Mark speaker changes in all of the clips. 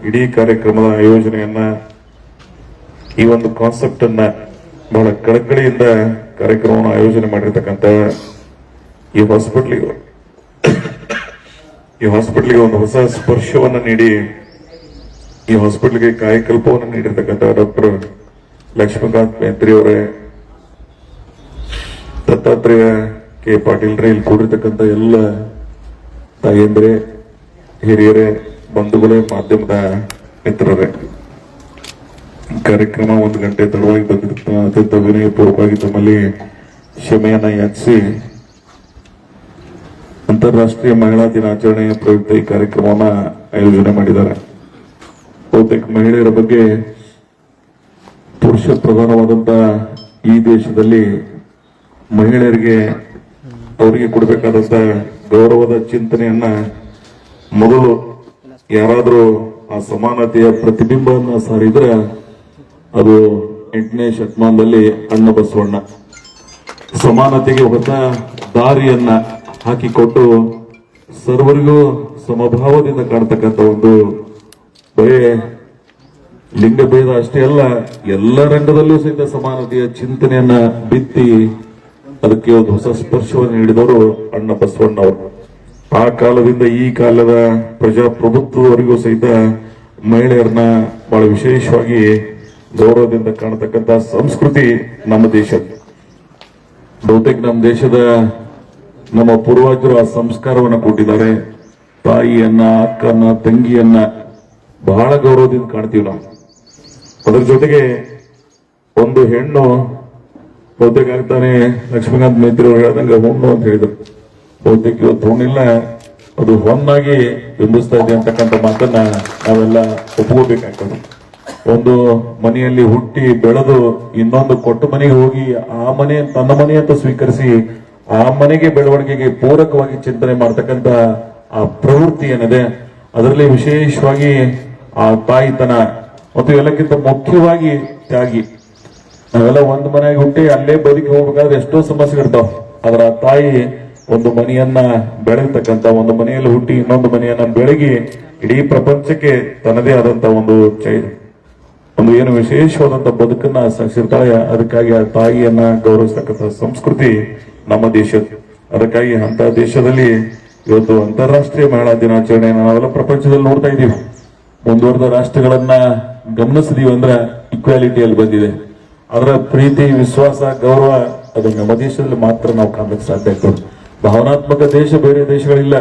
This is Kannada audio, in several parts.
Speaker 1: ಇಡೀ ಕಾರ್ಯಕ್ರಮದ ಆಯೋಜನೆಯನ್ನ ಈ ಒಂದು ಕಾನ್ಸೆಪ್ಟ್ ಅನ್ನ ಬಹಳ ಕಳಕಳಿಯಿಂದ ಕಾರ್ಯಕ್ರಮವನ್ನು ಆಯೋಜನೆ ಮಾಡಿರ್ತಕ್ಕಂಥ ಈ ಹಾಸ್ಪಿಟ್ಲಿಗೆ ಒಂದು ಹೊಸ ಸ್ಪರ್ಶವನ್ನು ನೀಡಿ ಈ ಹಾಸ್ಪಿಟ್ಲಿಗೆ ಕಾಯಕಲ್ಪವನ್ನು ನೀಡಿರ್ತಕ್ಕಂಥ ಡಾಕ್ಟರ್ ಲಕ್ಷ್ಮೀಕಾಂತ್ ಮೇತ್ರಿ ಅವರೇ, ದತ್ತಾತ್ರೇಯ ಕೆ ಪಾಟೀಲ್ ರೇ, ಇಲ್ಲಿ ಕೂಡಿರ್ತಕ್ಕಂಥ ಎಲ್ಲ ತಾಯಂದ್ರೆ, ಹಿರಿಯರೇ, ಬಂಧುಗಳೇ, ಮಾಧ್ಯಮದ ಮಿತ್ರರೇ, ಕಾರ್ಯಕ್ರಮ 1 ಗಂಟೆ ತಡವಾಗಿ ಬಂದಿರ್ತ ಅತ್ಯಂತ ವಿನಯಪೂರ್ವಕವಾಗಿ ತಮ್ಮಲ್ಲಿ ಕ್ಷಮೆಯನ್ನ ಯಾಚಿಸಿ ಅಂತಾರಾಷ್ಟ್ರೀಯ ಮಹಿಳಾ ದಿನಾಚರಣೆಯ ಪ್ರಯುಕ್ತ ಈ ಕಾರ್ಯಕ್ರಮವನ್ನ ಆಯೋಜನೆ ಮಾಡಿದ್ದಾರೆ. ಬಹುತೇಕ ಮಹಿಳೆಯರ ಬಗ್ಗೆ ಪುರುಷ ಪ್ರಧಾನವಾದಂತಹ ಈ ದೇಶದಲ್ಲಿ ಮಹಿಳೆಯರಿಗೆ ಅವರಿಗೆ ಕೊಡಬೇಕಾದಂತ ಗೌರವದ ಚಿಂತನೆಯನ್ನ ಮೊದಲು ಯಾರಾದರೂ ಆ ಸಮಾನತೆಯ ಪ್ರತಿಬಿಂಬವನ್ನ ಸಾರಿದ್ರೆ ಅದು 8ನೇ ಶತಮಾನದಲ್ಲಿ ಅಣ್ಣ ಬಸವಣ್ಣ ಸಮಾನತೆಗೆ ಹೊಸ ದಾರಿಯನ್ನ ಹಾಕಿಕೊಟ್ಟು ಸರ್ವರಿಗೂ ಸಮಭಾವದಿಂದ ಕಾಣ್ತಕ್ಕಂಥ ಒಂದು ಬರೇ ಲಿಂಗಭೇದ ಅಷ್ಟೇ ಅಲ್ಲ, ಎಲ್ಲ ರಂಗದಲ್ಲೂ ಸಹಿತ ಸಮಾನತೆಯ ಚಿಂತನೆಯನ್ನ ಬಿತ್ತಿ ಅದಕ್ಕೆ ಒಂದು ಹೊಸ ಸ್ಪರ್ಶವನ್ನು ನೀಡಿದವರು ಅಣ್ಣ ಬಸವಣ್ಣ ಅವರು. ಆ ಕಾಲದಿಂದ ಈ ಕಾಲದ ಪ್ರಜಾಪ್ರಭುತ್ವವರೆಗೂ ಸಹಿತ ಮಹಿಳೆಯರನ್ನ ಬಹಳ ವಿಶೇಷವಾಗಿ ಗೌರವದಿಂದ ಕಾಣತಕ್ಕಂತ ಸಂಸ್ಕೃತಿ ನಮ್ಮ ದೇಶದ. ಬಹುತೇಕ ನಮ್ಮ ದೇಶದ ನಮ್ಮ ಪೂರ್ವಜರು ಆ ಸಂಸ್ಕಾರವನ್ನು ಕೊಟ್ಟಿದ್ದಾರೆ. ತಾಯಿಯನ್ನ, ಅಕ್ಕನ್ನ, ತಂಗಿಯನ್ನ ಬಹಳ ಗೌರವದಿಂದ ಕಾಣ್ತೀವಿ ನಾವು. ಅದರ ಜೊತೆಗೆ ಒಂದು ಹೆಣ್ಣು ಬಹುತೇಕ ಆಗ್ತಾನೆ ಲಕ್ಷ್ಮೀಕಾಂತ್ ಮೇತ್ರಿ ಅವರು ಹೇಳ್ದಂಗೆ ಹುಣ್ಣು ಅಂತ ಹೇಳಿದ್ರು. ಬಹುತೇಕ ಇವತ್ತು ಹುಣ್ಣಿಲ್ಲ, ಅದು ಹೊನ್ನಾಗಿ ಬಿಂಬಿಸ್ತಾ ಇದೆ ಅಂತಕ್ಕಂಥ ಮಾತನ್ನ ನಾವೆಲ್ಲ ಒಪ್ಕೋಬೇಕಾಗ್ತದೆ. ಒಂದು ಮನೆಯಲ್ಲಿ ಹುಟ್ಟಿ ಬೆಳೆದು ಇನ್ನೊಂದು ಕೊಟ್ಟ ಮನೆಗೆ ಹೋಗಿ ಆ ಮನೆ ತನ್ನ ಮನೆ ಅಂತ ಸ್ವೀಕರಿಸಿ ಆ ಮನೆಗೆ ಬೆಳವಣಿಗೆಗೆ ಪೂರಕವಾಗಿ ಚಿಂತನೆ ಮಾಡ್ತಕ್ಕಂಥ ಆ ಪ್ರವೃತ್ತಿ ಏನಿದೆ, ಅದರಲ್ಲಿ ವಿಶೇಷವಾಗಿ ಆ ತಾಯಿತನ ಮತ್ತು ಎಲ್ಲಕ್ಕಿಂತ ಮುಖ್ಯವಾಗಿ ತ್ಯಾಗಿ. ನಾವೆಲ್ಲ ಒಂದು ಮನೆಗೆ ಹುಟ್ಟಿ ಅಲ್ಲೇ ಬದುಕಿ ಹೋಗ್ಬೇಕಾದ್ರೆ ಎಷ್ಟೋ ಸಮಸ್ಯೆಗಳಿರ್ತಾವ. ಅದರ ತಾಯಿ ಒಂದು ಮನೆಯನ್ನ ಬೆಳಗ್ತಕ್ಕಂಥ, ಒಂದು ಮನೆಯಲ್ಲಿ ಹುಟ್ಟಿ ಇನ್ನೊಂದು ಮನೆಯನ್ನ ಬೆಳಗಿ ಇಡೀ ಪ್ರಪಂಚಕ್ಕೆ ತನ್ನದೇ ಆದಂತ ಒಂದು ಏನು ವಿಶೇಷವಾದಂತ ಬದುಕನ್ನ ಸಾಗಿಸಿರ್ತಾಳೆ. ಅದಕ್ಕಾಗಿ ಆ ತಾಯಿಯನ್ನ ಗೌರವಿಸ್ತಕ್ಕಂಥ ಸಂಸ್ಕೃತಿ ನಮ್ಮ ದೇಶದ. ಅದಕ್ಕಾಗಿ ಅಂತ ದೇಶದಲ್ಲಿ ಇವತ್ತು ಅಂತಾರಾಷ್ಟ್ರೀಯ ಮಹಿಳಾ ದಿನಾಚರಣೆಯನ್ನು ನಾವೆಲ್ಲ ಪ್ರಪಂಚದಲ್ಲಿ ನೋಡ್ತಾ ಇದ್ದೀವಿ. ಮುಂದುವರೆದ ರಾಷ್ಟ್ರಗಳನ್ನ ಗಮನಿಸಿದೀವಿ ಅಂದ್ರೆ ಇಕ್ವಾಲಿಟಿಯಲ್ಲಿ ಬಂದಿದೆ. ಅದರ ಪ್ರೀತಿ, ವಿಶ್ವಾಸ, ಗೌರವ ಅದು ನಮ್ಮ ದೇಶದಲ್ಲಿ ಮಾತ್ರ ನಾವು ಕಾಣಲಿಕ್ಕೆ ಸಾಧ್ಯ ಆಗ್ತದೆ. ಭಾವನಾತ್ಮಕ ದೇಶ ಬೇರೆ ದೇಶಗಳಿಲ್ಲ,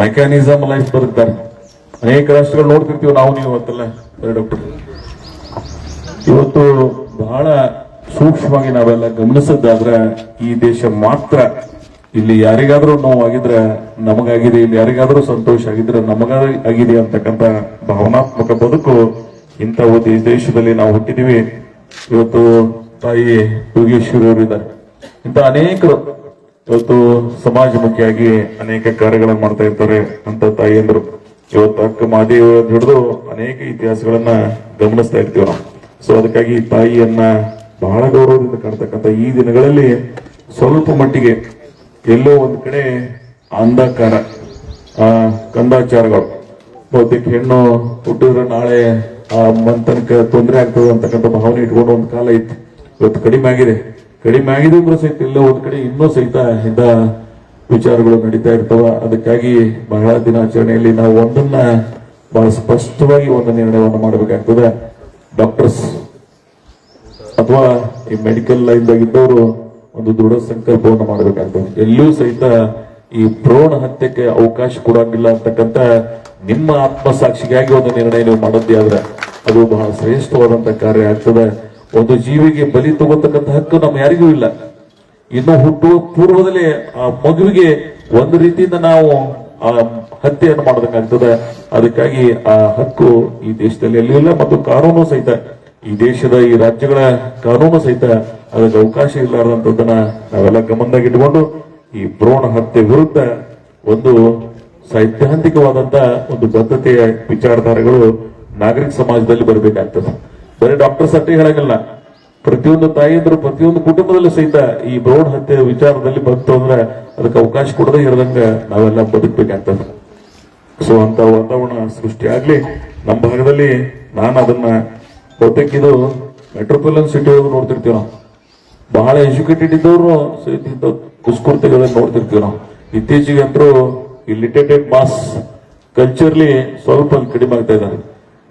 Speaker 1: ಮೆಕ್ಯಾನಿಸಮ್ ಲೈಫ್ ಬದುಕ್ತಾರೆ. ಅನೇಕ ರಾಷ್ಟ್ರಗಳು ನೋಡ್ತಿರ್ತೀವಿ ನಾವು, ನೀವು ಇವತ್ತಲ್ಲ ಡಾಕ್ಟರ್. ಇವತ್ತು ಬಹಳ ಸೂಕ್ಷ್ಮವಾಗಿ ನಾವೆಲ್ಲ ಗಮನಿಸಿದ್ದಾದ್ರೆ ಈ ದೇಶ ಮಾತ್ರ ಇಲ್ಲಿ ಯಾರಿಗಾದ್ರೂ ನೋವಾಗಿದ್ರೆ ನಮಗಾಗಿದೆ, ಇಲ್ಲಿ ಯಾರಿಗಾದ್ರೂ ಸಂತೋಷ ಆಗಿದ್ರೆ ನಮಗಾಗಿದೆ ಅಂತಕ್ಕಂಥ ಭಾವನಾತ್ಮಕ ಬದುಕು ಇಂಥ ಒಂದು ದೇಶದಲ್ಲಿ ನಾವು ಹುಟ್ಟಿದೀವಿ. ಇವತ್ತು ತಾಯಿ ಯೋಗೇಶ್ವರಿ ಅವರು ಇದ್ದಾರೆ. ಇಂಥ ಅನೇಕರು ಇವತ್ತು ಸಮಾಜಮುಖಿಯಾಗಿ ಅನೇಕ ಕಾರ್ಯಗಳನ್ನು ಮಾಡ್ತಾ ಇರ್ತಾರೆ ಅಂತ ತಾಯಿಯಂದರು. ಇವತ್ತು ಅಕ್ಕ ಮಾದೇವಿ ಹಿಡಿದು ಅನೇಕ ಇತಿಹಾಸಗಳನ್ನ ಗಮನಿಸ್ತಾ ಇರ್ತೀವಿ ನಾವು. ಸೊ ಅದಕ್ಕಾಗಿ ತಾಯಿಯನ್ನ ಬಹಳ ಗೌರವದಿಂದ ಕಾಣ್ತಕ್ಕಂಥ ಈ ದಿನಗಳಲ್ಲಿ ಸ್ವಲ್ಪ ಮಟ್ಟಿಗೆ ಎಲ್ಲೋ ಒಂದು ಕಡೆ ಅಂಧಕಾರ, ಕಂದಾಚಾರಗಳು, ಬಹುತೇಕ ಹೆಣ್ಣು ಹುಟ್ಟಿದ್ರೆ ನಾಳೆ ಆ ಮಂತನಕ್ಕೆ ತೊಂದರೆ ಆಗ್ತದೆ ಅಂತಕ್ಕಂಥ ಭಾವನೆ ಇಟ್ಕೊಂಡು ಒಂದು ಕಾಲ ಇತ್ತು. ಇವತ್ತು ಕಡಿಮೆ ಆಗಿದೆ ಅಂದ್ರೂ ಸಹಿತ ಎಲ್ಲೋ ಒಂದ್ ಕಡೆ ಇನ್ನೂ ಸಹಿತ ಇಂಥ ವಿಚಾರಗಳು ನಡೀತಾ ಇರ್ತವ. ಅದಕ್ಕಾಗಿ ಮಹಿಳಾ ದಿನಾಚರಣೆಯಲ್ಲಿ ನಾವು ಒಂದನ್ನ ಬಹಳ ಸ್ಪಷ್ಟವಾಗಿ ಒಂದು ನಿರ್ಣಯವನ್ನು ಮಾಡಬೇಕಾಗ್ತದೆ. ಡಾಕ್ಟರ್ಸ್ ಅಥವಾ ಈ ಮೆಡಿಕಲ್ ಲೈನ್ ದಾಗಿದ್ದವರು ಒಂದು ದೃಢ ಸಂಕಲ್ಪವನ್ನು ಮಾಡಬೇಕಾಗ್ತದೆ. ಎಲ್ಲೂ ಸಹಿತ ಈ ಭ್ರೂಣ ಹತ್ಯೆಗೆ ಅವಕಾಶ ಕೊಡಂಗಿಲ್ಲ ಅಂತಕ್ಕಂಥ ನಿಮ್ಮ ಆತ್ಮಸಾಕ್ಷಿಗಾಗಿ ಒಂದು ನಿರ್ಣಯ ನೀವು ಮಾಡೋದೇ ಆದ್ರೆ ಅದು ಬಹಳ ಶ್ರೇಷ್ಠವಾದಂತ ಕಾರ್ಯ ಆಗ್ತದೆ. ಒಂದು ಜೀವಿಗೆ ಬಲಿ ತಗೋತಕ್ಕಂಥ ಹಕ್ಕು ನಮ್ಮ ಯಾರಿಗೂ ಇಲ್ಲ. ಇನ್ನು ಹುಟ್ಟುವ ಪೂರ್ವದಲ್ಲೇ ಆ ಮಗುವಿಗೆ ಒಂದು ರೀತಿಯಿಂದ ನಾವು ಆ ಹತ್ಯೆಯನ್ನು ಮಾಡೋದಕ್ಕಾಗ್ತದೆ. ಅದಕ್ಕಾಗಿ ಆ ಹಕ್ಕು ಈ ದೇಶದಲ್ಲಿ ಎಲ್ಲೂ ಇಲ್ಲ ಮತ್ತು ಕಾನೂನು ಸಹಿತ ಈ ದೇಶದ ಈ ರಾಜ್ಯಗಳ ಕಾನೂನು ಸಹಿತ ಅದಕ್ಕೆ ಅವಕಾಶ ಇಲ್ಲಾರ್ದಂಥದ್ದನ್ನ ನಾವೆಲ್ಲ ಗಮನದಾಗ ಇಟ್ಕೊಂಡು ಈ ಭ್ರೂಣ ಹತ್ಯೆ ವಿರುದ್ಧ ಒಂದು ಸೈದ್ಧಾಂತಿಕವಾದಂತ ಒಂದು ಬದ್ಧತೆಯ ವಿಚಾರಧಾರೆಗಳು ನಾಗರಿಕ ಸಮಾಜದಲ್ಲಿ ಬರಬೇಕಾಗ್ತದೆ. ಬರೀ ಡಾಕ್ಟರ್ಸ್ ಅಷ್ಟೇ ಹೇಳಂಗಿಲ್ಲ, ಪ್ರತಿಯೊಂದು ತಾಯಿಯಂದ್ರು ಪ್ರತಿಯೊಂದು ಕುಟುಂಬದಲ್ಲೂ ಸಹಿತ ಈ ಭ್ರೂಣ ಹತ್ಯೆ ವಿಚಾರದಲ್ಲಿ ಬಂತು ಅಂದ್ರೆ ಅದಕ್ಕೆ ಅವಕಾಶ ಕೊಡದೆ ಇರದಂಗ ನಾವೆಲ್ಲ ಬದುಕಬೇಕಾಗ್ತದೆ. ಸೊ ಅಂತ ವಾತಾವರಣ ಸೃಷ್ಟಿ ಆಗ್ಲಿ. ನಮ್ಮ ಭಾಗದಲ್ಲಿ ನಾನು ಅದನ್ನ ಬಹುತೇಕ ಇದು ಮೆಟ್ರೋಪಾಲಿಟನ್ ಸಿಟಿ ಒಳಗೆ ನೋಡ್ತಿರ್ತೀವಿ ನಾವು. ಬಹಳ ಎಜುಕೇಟೆಡ್ ಇದ್ದವರು ಇಂಥ ದುಷ್ಕೃತ್ಯಗಳನ್ನು ನೋಡ್ತಿರ್ತೀವಿ ನಾವು. ಇತ್ತೀಚೆಗೆ ಅಂತರೂ ಈ ಲಿಟೇಟೆಡ್ ಮಾಸ್ ಕಲ್ಚರ್ಲಿ ಸ್ವಲ್ಪ ಕಡಿಮೆ ಆಗ್ತಾ ಇದ್ದಾರೆ.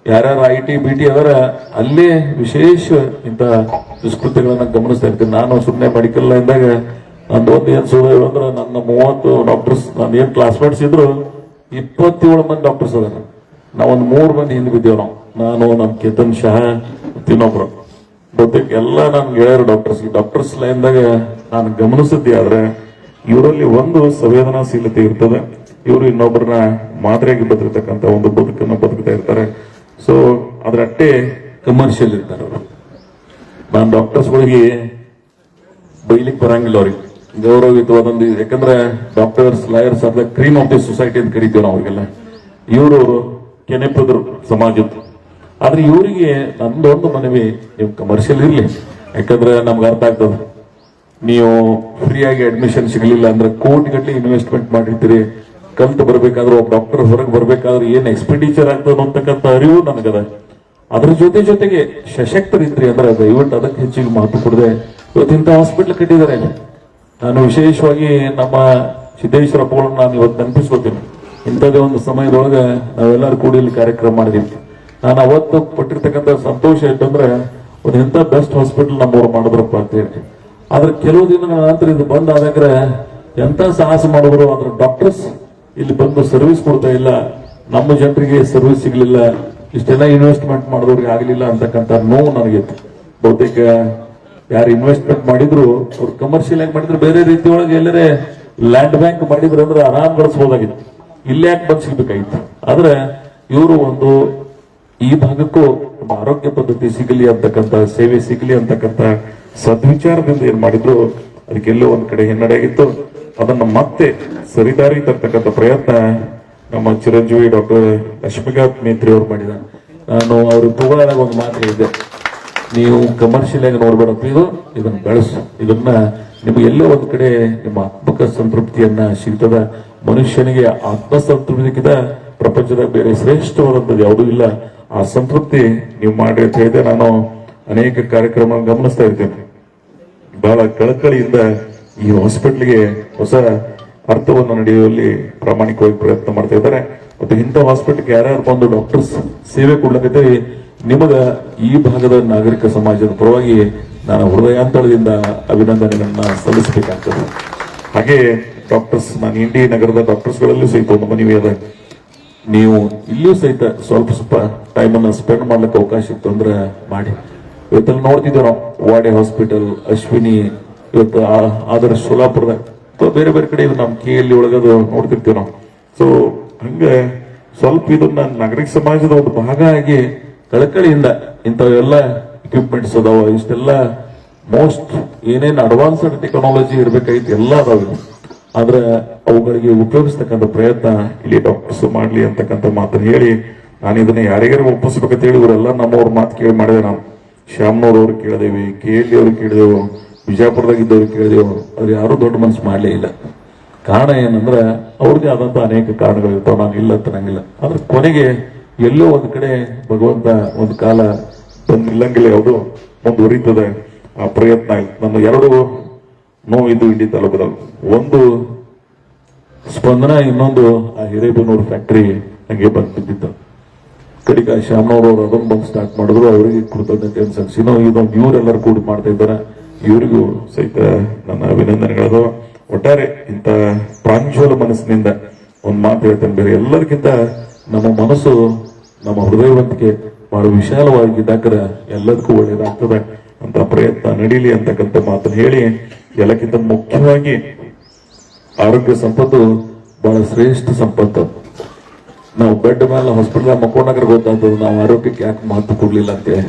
Speaker 1: ಯಾರ್ಯಾರು IT BT ಅವರ ಅಲ್ಲೇ ವಿಶೇಷ ಇಂಥ ದುಷ್ಕೃತ್ಯಗಳನ್ನ ಗಮನಿಸ್ತಾ ಇರ್ತೀನಿ. ನಾನು ಸುಮ್ಮನೆ ಮೆಡಿಕಲ್ ಲೈನ್ದಾಗ ನಂದು ಏನ್ ಸುಳ್ಳು ಅಂದ್ರೆ ನನ್ನ 30 ಡಾಕ್ಟರ್ಸ್, ನಾನು ಏನ್ ಕ್ಲಾಸ್ಮೇಟ್ಸ್ ಇದ್ರು 27 ಮಂದಿ ಡಾಕ್ಟರ್ಸ್ ಅದಾರ. ನಾವೊಂದು 3 ಮಂದಿ ಹಿಂದೆ ಬಿದ್ದೇವ್ ನಾವು. ನಾನು ನಮ್ಮ ಕೇತನ್ ಶಹಾ ಇನ್ನೊಬ್ರು ಬಹುತೇಕ ಎಲ್ಲ ನಾನು ಗೆಳೆಯರು ಡಾಕ್ಟರ್ಸ್ ಲೈನ್ದಾಗ ನಾನು ಗಮನಿಸಿದ್ದೆ. ಆದ್ರೆ ಇವರಲ್ಲಿ ಒಂದು ಸಂವೇದನಾಶೀಲತೆ ಇರ್ತದೆ. ಇವರು ಇನ್ನೊಬ್ಬರನ್ನ ಮಾದರಿಯಾಗಿ ಬದುಕತಕ್ಕಂತ ಒಂದು ಬದುಕನ್ನು ಬದುಕ್ತಾ ಇರ್ತಾರೆ. ಸೊ ಅದ್ರ ಅಟ್ಟೆ ಕಮರ್ಷಿಯಲ್ ಇರ್ತಾರೆ ಅವರು. ನಾನು ಡಾಕ್ಟರ್ಸ್ಗಳಿಗೆ ಬೈಲಿಕ್ಕೆ ಬರಂಗಿಲ್ಲ ಅವ್ರಿಗೆ, ಗೌರವಯುತವಾದೊಂದು. ಯಾಕಂದ್ರೆ doctors lawyers are the cream of the society ಅಂತ ಕರಿತೀವಿ ನಾವು ಅವ್ರಿಗೆಲ್ಲ. ಇವರು ಕೆನೆಪದ್ರು ಸಮಾಜದ್ದು. ಆದ್ರೆ ಇವರಿಗೆ ನಂದೊಂದು ಮನವಿ, ನೀವು ಕಮರ್ಷಿಯಲ್ ಇರ್ಲಿ. ಯಾಕಂದ್ರೆ ನಮ್ಗೆ ಅರ್ಥ ಆಗ್ತದೆ, ನೀವು ಫ್ರೀಯಾಗಿ ಅಡ್ಮಿಷನ್ ಸಿಗಲಿಲ್ಲ ಅಂದ್ರೆ ಕೋಟಿಗಟ್ಟಲೆ ಇನ್ವೆಸ್ಟ್ಮೆಂಟ್ ಮಾಡಿರ್ತೀರಿ. ಕಲ್ತು ಬರ್ಬೇಕಾದ್ರೆ ಒಬ್ಬ ಡಾಕ್ಟರ್ ಹೊರಗೆ ಬರ್ಬೇಕಾದ್ರೆ ಏನ್ ಎಕ್ಸ್ಪೆಂಡಿಚರ್ ಆಗ್ತದೆ ಅಂತಕ್ಕಂಥ ಅರಿವು ನನಗದ. ಅದ್ರ ಜೊತೆಗೆ ಸಶಕ್ತರಿದ್ರಿ ಅಂದ್ರೆ ದಯವಿಟ್ಟು ಅದಕ್ಕೆ ಹೆಚ್ಚಿಗೆ ಮಾತು ಕೊಡದೆ ಇವತ್ತು ಇಂಥ ಹಾಸ್ಪಿಟ್ಲ್ ಕಟ್ಟಿದ್ದಾರೆ. ನಾನು ವಿಶೇಷವಾಗಿ ನಮ್ಮ ಸಿದ್ದೇಶ್ವರಪ್ಪಗಳನ್ನ ನಾನು ಇವತ್ತು ನೆನಪಿಸ್ಕೋತೀನಿ. ಇಂಥದೇ ಒಂದು ಸಮಯದೊಳಗೆ ನಾವೆಲ್ಲರೂ ಕೂಡಿ ಇಲ್ಲಿ ಕಾರ್ಯಕ್ರಮ ಮಾಡಿದೀವಿ. ನಾನು ಅವತ್ತು ಪಟ್ಟಿರ್ತಕ್ಕಂಥ ಸಂತೋಷ ಇತ್ತಂದ್ರೆ ಒಂದು ಎಂಥ ಬೆಸ್ಟ್ ಹಾಸ್ಪಿಟಲ್ ನಮ್ಮವ್ರು ಮಾಡಿದ್ರಪ್ಪ ಅಂತೇಳಿ. ಆದ್ರೆ ಕೆಲವು ದಿನಗಳ ನಂತರ ಇದು ಬಂದ್ ಆದಾಗ ಎಂತ ಸಾಹಸ ಮಾಡಿದ್ರು, ಅದ್ರ ಡಾಕ್ಟರ್ಸ್ ಇಲ್ಲಿ ಬಂದು ಸರ್ವಿಸ್ ಕೊಡ್ತಾ ಇಲ್ಲ, ನಮ್ಮ ಜನರಿಗೆ ಸರ್ವಿಸ್ ಸಿಗ್ಲಿಲ್ಲ, ಇಷ್ಟೆಲ್ಲ ಇನ್ವೆಸ್ಟ್ಮೆಂಟ್ ಮಾಡಿದವ್ರಿಗೆ ಆಗ್ಲಿಲ್ಲ ಅಂತಕ್ಕಂಥ ನೋವು ನನಗಿತ್ತು. ಬಹುತೇಕ ಯಾರು ಇನ್ವೆಸ್ಟ್ಮೆಂಟ್ ಮಾಡಿದ್ರು ಅವ್ರು ಕಮರ್ಷಿಯಲ್ ಆಗಿ ಮಾಡಿದ್ರು, ಬೇರೆ ರೀತಿ ಒಳಗೆ ಎಲ್ಲರೇ ಲ್ಯಾಂಡ್ ಬ್ಯಾಂಕ್ ಮಾಡಿದ್ರು ಅಂದ್ರೆ ಆರಾಮ್ ಗಳಿಸಬಹುದಾಗಿತ್ತು. ಇಲ್ಲೇ ಯಾಕೆ ಬಂದ್ ಸಿಗ್ಬೇಕಾಗಿತ್ತು. ಆದ್ರೆ ಇವರು ಒಂದು ಈ ಭಾಗಕ್ಕೂ ಒಂದು ಆರೋಗ್ಯ ಪದ್ಧತಿ ಸಿಗಲಿ ಅಂತಕ್ಕಂಥ, ಸೇವೆ ಸಿಗಲಿ ಅಂತಕ್ಕಂಥ ಸದ್ವಿಚಾರದಿಂದ ಏನ್ ಮಾಡಿದ್ರು ಅದಕ್ಕೆಲ್ಲೋ ಒಂದ್ ಕಡೆ ಹಿನ್ನಡೆಯಾಗಿತ್ತು. ಅದನ್ನ ಮತ್ತೆ ಸರಿದಾರಿ ತರ್ತಕ್ಕಂಥ ಪ್ರಯತ್ನ ನಮ್ಮ ಚಿರಂಜೀವಿ ಡಾಕ್ಟರ್ ಲಕ್ಷ್ಮೀಕಾಂತ್ ಮೇತ್ರಿ ಅವರು ಮಾಡಿದ. ನಾನು ಅವ್ರ ತಗೊಳ್ಳಾಗ ಒಂದು ಮಾತು ಹೇಳಿದ್ದೆ, ನೀವು ಕಮರ್ಷಿಯಲ್ ಆಗಿ ನೋಡ್ಬೇಡಪ್ಪ, ಇದನ್ನ ಬೆಳೆಸು. ಇದನ್ನ ನಿಮ್ಗೆ ಎಲ್ಲೋ ಒಂದ್ ಕಡೆ ನಿಮ್ಮ ಆತ್ಮಕ ಸಂತೃಪ್ತಿಯನ್ನ ಸಿಗ್ತದ. ಮನುಷ್ಯನಿಗೆ ಆತ್ಮಸಂತೃಪ್ತಿಗಿಂತ ಪ್ರಪಂಚದ ಬೇರೆ ಶ್ರೇಷ್ಠವಾದಂಥದ್ದು ಯಾವುದೂ ಇಲ್ಲ. ಆ ಸಂತೃಪ್ತಿ ನೀವು ಮಾಡಿ ಅಂತ ಹೇಳಿದೆ. ನಾನು ಅನೇಕ ಕಾರ್ಯಕ್ರಮ ಗಮನಿಸ್ತಾ ಇರ್ತೇನೆ. ಬಹಳ ಕಳಕಳಿಯಿಂದ ಈ ಹಾಸ್ಪಿಟ್ಲ್ಗೆ ಹೊಸ ಅರ್ಥವನ್ನು ನಡೆಯುವಲ್ಲಿ ಪ್ರಾಮಾಣಿಕವಾಗಿ ಪ್ರಯತ್ನ ಮಾಡ್ತಾ ಇದ್ದಾರೆ. ಮತ್ತು ಇಂಥ ಹಾಸ್ಪಿಟ್ಲ್ಗೆ ಯಾರ್ಯಾರು ಬಂದು ಡಾಕ್ಟರ್ಸ್ ಸೇವೆ ಕೊಡ್ಲಕೈತೆ ನಿಮಗ ಈ ಭಾಗದ ನಾಗರಿಕ ಸಮಾಜದ ಪರವಾಗಿ ನಾನು ಹೃದಯಾಂತರದಿಂದ ಅಭಿನಂದನೆಗಳನ್ನ ಸಲ್ಲಿಸಬೇಕಾಗ್ತದೆ. ಹಾಗೆ ಡಾಕ್ಟರ್ಸ್, ನಾನು ಇಂಡಿ ನಗರದ ಡಾಕ್ಟರ್ಸ್ಗಳಲ್ಲೂ ಸಹಿತ ಒಂದು ಮನವಿ ಅದ, ನೀವು ಇಲ್ಲಿಯೂ ಸಹಿತ ಸ್ವಲ್ಪ ಟೈಮನ್ನು ಸ್ಪೆಂಡ್ ಮಾಡ್ಲಿಕ್ಕೆ ಅವಕಾಶ ಇತ್ತು ಅಂದ್ರೆ ಮಾಡಿ. ಇವತ್ತೆಲ್ಲ ನೋಡ್ತಿದ್ದೇವೆ ನಾವು, ವಾಡೆ ಹಾಸ್ಪಿಟಲ್, ಅಶ್ವಿನಿ, ಇವತ್ತು ಆದರ್ಶ ಸೋಲಾಪುರದ ಅಥವಾ ಬೇರೆ ಬೇರೆ ಕಡೆ ನಮ್ಮ KLE ಒಳಗದು ನೋಡ್ತಿರ್ತೀವಿ ನಾವು. ಸೊ ಹಂಗೆ ಸ್ವಲ್ಪ ಇದನ್ನ ನಾಗರಿಕ ಸಮಾಜದ ಒಂದು ಭಾಗ ಆಗಿ ಕಳಕಳಿಯಿಂದ ಇಂಥವೆಲ್ಲ ಇಕ್ವಿಪ್ಮೆಂಟ್ಸ್ ಅದಾವ, ಇಷ್ಟೆಲ್ಲ ಮೋಸ್ಟ್ ಏನೇನು ಅಡ್ವಾನ್ಸ್ಡ್ ಟೆಕ್ನಾಲಜಿ ಇರ್ಬೇಕಾಗಿತ್ತು ಎಲ್ಲ ಅದಾವ. ಆದ್ರೆ ಅವುಗಳಿಗೆ ಉಪಯೋಗಿಸ್ತಕ್ಕಂಥ ಪ್ರಯತ್ನ ಇಲ್ಲಿ ಡಾಕ್ಟರ್ಸ್ ಮಾಡ್ಲಿ ಅಂತಕ್ಕಂಥ ಮಾತನ್ನು ಹೇಳಿ, ನಾನು ಇದನ್ನ ಯಾರಿಗಾರು ಒಪ್ಪಿಸ್ಬೇಕಂತ ಹೇಳಿ ಇವರೆಲ್ಲ ನಮ್ಮವ್ರ ಮಾತು ಕೇಳಿ ಮಾಡಿದೆ. ನಾವು ಶ್ಯಾಮ್ನವ್ರವ್ರು ಕೇಳಿದೇವಿ, KLE ಅವ್ರು ಕೇಳಿದೆವು, ಬಿಜಾಪುರದಾಗಿದ್ದವ್ರು ಕೇಳಿದೆವು. ಅವ್ರು ಯಾರು ದೊಡ್ಡ ಮನಸ್ಸು ಮಾಡಲೇ ಇಲ್ಲ. ಕಾರಣ ಏನಂದ್ರೆ ಅವ್ರಿಗೆ ಆದಂತ ಅನೇಕ ಕಾರಣಗಳಿರ್ತಾವ, ನಾನು ಇಲ್ಲ ಅಂತ ನಂಗಿಲ್ಲ. ಆದ್ರೆ ಕೊನೆಗೆ ಎಲ್ಲೋ ಒಂದ್ ಕಡೆ ಭಗವಂತ ಒಂದು ಕಾಲ ನಿಲ್ಲಂಗಿಲ್ಲ, ಯಾವುದು ಮುಂದುವರಿತದೆ ಆ ಪ್ರಯತ್ನ. ನನ್ನ 2 ನೋವಿದ್ದು ಇಂಡಿ ತಾಲೂಕದಲ್ಲಿ, ಒಂದು ಸ್ಪಂದನ, ಇನ್ನೊಂದು ಆ ಹಿರೇಬೆನ್ನೂರು ಫ್ಯಾಕ್ಟರಿ ಹಂಗೆ ಬಂದು ಬಿದ್ದಿತ್ತು. ಕಡಿಕ ಶ್ಯಾಮ್ನವ್ರವ್ರು ಅದನ್ನು ಬಂದು ಸ್ಟಾರ್ಟ್ ಮಾಡಿದ್ರು, ಅವರಿಗೆ ಕೃತಜ್ಞತೆ ಅನ್ಸನ್ಸಿ ಇದೊಂದು ಇವರೆಲ್ಲರೂ ಕೂಡಿ ಮಾಡ್ತಾ ಇದ್ದಾರೆ. ಇವರಿಗೂ ಸಹಿತ ನನ್ನ ಅಭಿನಂದನೆಗಳದು. ಒಟ್ಟಾರೆ ಇಂಥ ಪ್ರಾಂಜಲ ಮನಸ್ಸಿನಿಂದ ಒಂದು ಮಾತು ಹೇಳ್ತೇನೆ, ಬೇರೆ ಎಲ್ಲರಿಗಿಂತ ನಮ್ಮ ಮನಸ್ಸು, ನಮ್ಮ ಹೃದಯವಂತಿಕೆ ಬಹಳ ವಿಶಾಲವಾಗಿದ್ದಾಗ ಎಲ್ಲದಕ್ಕೂ ಒಳ್ಳೇದಾಗ್ತದೆ ಅಂತ ಪ್ರಯತ್ನ ನಡೀಲಿ ಅಂತಕ್ಕಂಥ ಮಾತನ್ನು ಹೇಳಿ, ಎಲ್ಲಕ್ಕಿಂತ ಮುಖ್ಯವಾಗಿ ಆರೋಗ್ಯ ಸಂಪತ್ತು ಬಹಳ ಶ್ರೇಷ್ಠ ಸಂಪತ್ತು. ನಾವು ಬೆಡ್ ಮೇಲೆ ಹಾಸ್ಪಿಟಲ್ ಮಕ್ಕೊಂಡಾಗ ಗೊತ್ತಾಗ್ತದೆ ನಾವು ಆರೋಗ್ಯಕ್ಕೆ ಯಾಕೆ ಮಹತ್ವ ಕೊಡ್ಲಿಲ್ಲ ಅಂತೇಳಿ.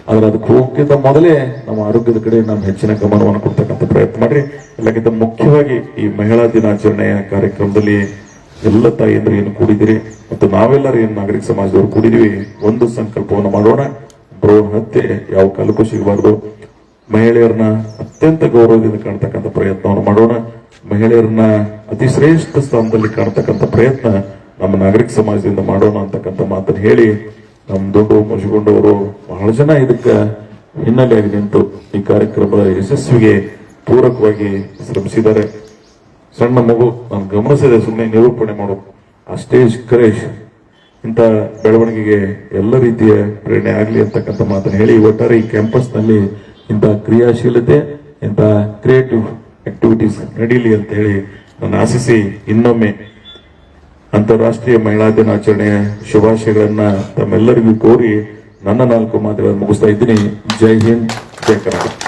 Speaker 1: ಆದ್ರೆ ಅದಕ್ಕೆ ಹೋಗ್ತಿದ್ದ ಮೊದಲೇ ನಮ್ಮ ಆರೋಗ್ಯದ ಕಡೆ ನಮ್ಮ ಹೆಚ್ಚಿನ ಗಮನವನ್ನು ಕೊಡ್ತಕ್ಕಂಥ ಪ್ರಯತ್ನ ಮಾಡ್ರಿ. ಎಲ್ಲಕ್ಕಿಂತ ಮುಖ್ಯವಾಗಿ ಈ ಮಹಿಳಾ ದಿನಾಚರಣೆಯ ಕಾರ್ಯಕ್ರಮದಲ್ಲಿ ಎಲ್ಲ ತಾಯಿಯಂದ್ರೆ ಏನು ಕೂಡಿದಿರಿ ಮತ್ತು ನಾವೆಲ್ಲರೂ ಏನು ನಾಗರಿಕ ಸಮಾಜದವರು ಕೂಡಿದೀವಿ, ಒಂದು ಸಂಕಲ್ಪವನ್ನು ಮಾಡೋಣ. ಭ್ರೂಣ ಹತ್ಯೆ ಯಾವ ಕಾಲಕ್ಕೂ ಸಿಗಬಾರ್ದು. ಮಹಿಳೆಯರನ್ನ ಅತ್ಯಂತ ಗೌರವದಿಂದ ಕಾಣ್ತಕ್ಕಂಥ ಪ್ರಯತ್ನವನ್ನು ಮಾಡೋಣ. ಮಹಿಳೆಯರನ್ನ ಅತಿ ಶ್ರೇಷ್ಠ ಸ್ಥಾನದಲ್ಲಿ ಕಾಣ್ತಕ್ಕಂಥ ಪ್ರಯತ್ನ ನಮ್ಮ ನಾಗರಿಕ ಸಮಾಜದಿಂದ ಮಾಡೋಣ ಅಂತಕ್ಕಂಥ ಮಾತನ್ನು ಹೇಳಿ ನಮ್ಮ ದೊಡ್ಡ ಮುಗಿಸಿಕೊಂಡವರು ಬಹಳ ಜನ ಇದಕ್ಕೆ ಹಿನ್ನೆಲೆಯಾಗಿ ನಿಂತು ಈ ಕಾರ್ಯಕ್ರಮದ ಯಶಸ್ವಿಗೆ ಪೂರಕವಾಗಿ ಶ್ರಮಿಸಿದ್ದಾರೆ. ಸಣ್ಣ ಮಗು ನಾನು ಗಮನಿಸಿದೆ, ಸುಮ್ಮನೆ ನಿರೂಪಣೆ ಮಾಡೋದು ಆ ಸ್ಟೇಜ್ ಕರೇಜ್ ಇಂಥ ಬೆಳವಣಿಗೆಗೆ ಎಲ್ಲ ರೀತಿಯ ಪ್ರೇರಣೆ ಆಗಲಿ ಅಂತಕ್ಕಂಥ ಮಾತನ್ನು ಹೇಳಿ, ಒಟ್ಟಾರೆ ಈ ಕ್ಯಾಂಪಸ್ ನಲ್ಲಿ ಇಂಥ ಕ್ರಿಯಾಶೀಲತೆ, ಇಂಥ ಕ್ರಿಯೇಟಿವ್ ಆಕ್ಟಿವಿಟೀಸ್ ನಡೀಲಿ ಅಂತ ಹೇಳಿ ನಾನು ಆಶಿಸಿ ಇನ್ನೊಮ್ಮೆ ಅಂತಾರಾಷ್ಟ್ರೀಯ ಮಹಿಳಾ ದಿನಾಚರಣೆಯ ಶುಭಾಶಯಗಳನ್ನ ತಮ್ಮೆಲ್ಲರಿಗೂ ಕೋರಿ ನನ್ನ 4 ಮಾತುಗಳನ್ನು ಮುಗಿಸ್ತಾ ಇದ್ದೀನಿ. ಜೈ ಹಿಂದ್, ಜೈ ಕರ್ನಾಟಕ.